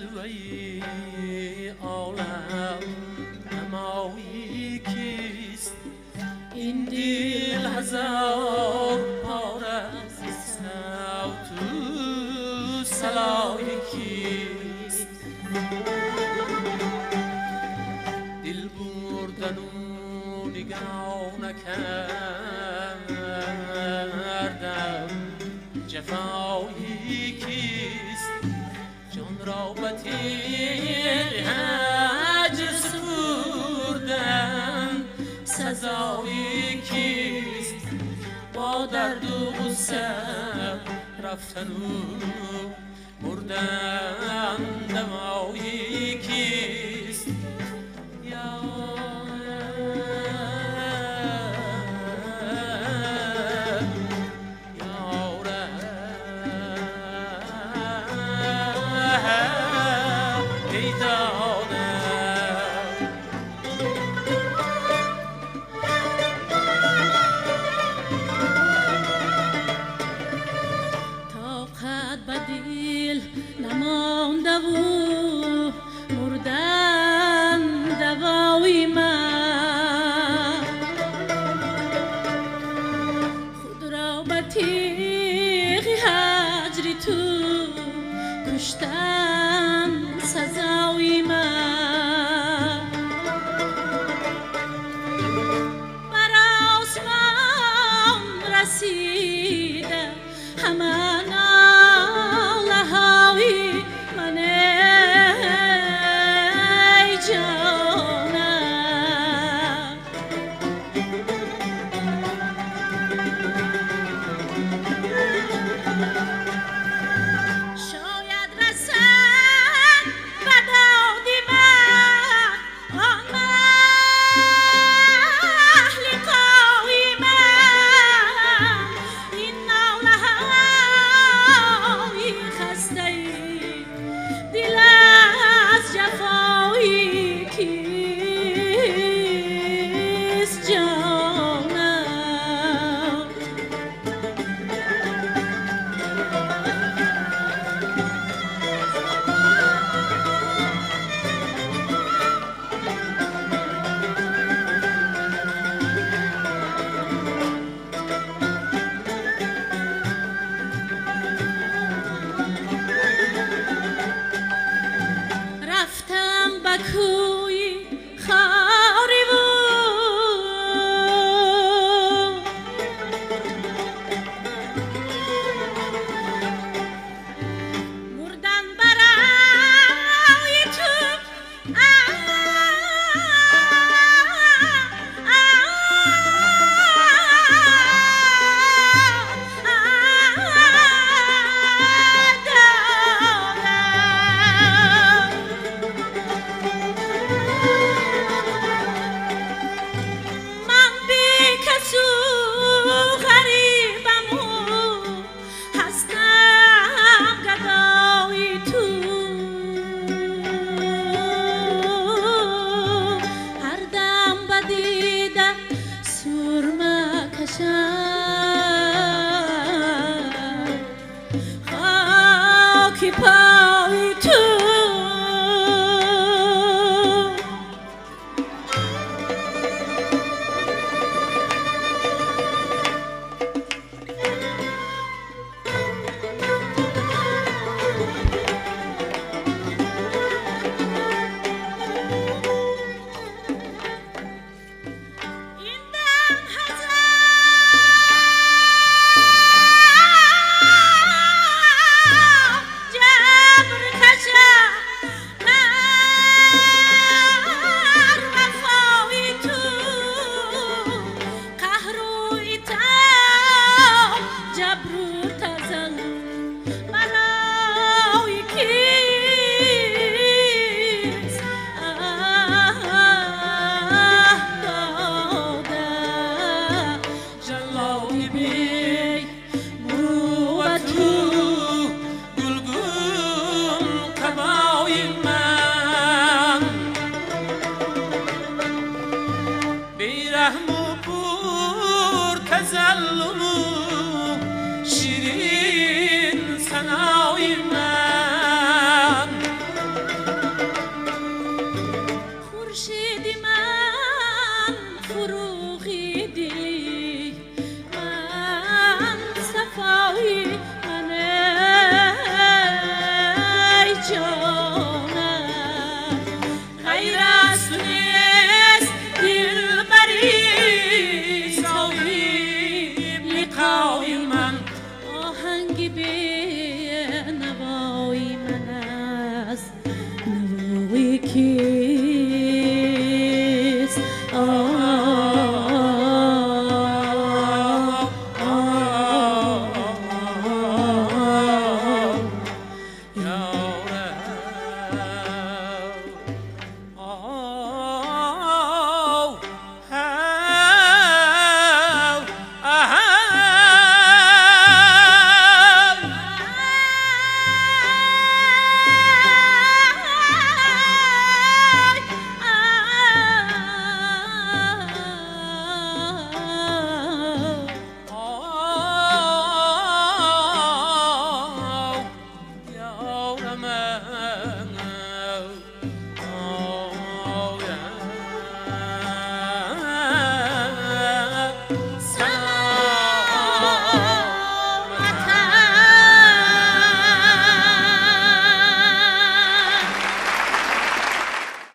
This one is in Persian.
جلوه‌ای عالم نمایی کیست؟ این دل هزار پاره از صوت و صلای کیست؟ دل بردن و نگاه نکردم جفایی کیست؟ جان را به تیغ هجر سپردن سزایی کیست؟ با درد و غصه رفتن و مردن دوایی کیست؟ طاقت به دل نمانده و مردن دوای من خود را به تیغ هجر تو کشتن سزای من بر آسمان رسیده همه ناله های من ای جانم شاید رسد به داد من آن لقای من این ناله های خسته دل از جفایی کیست جانم رفتم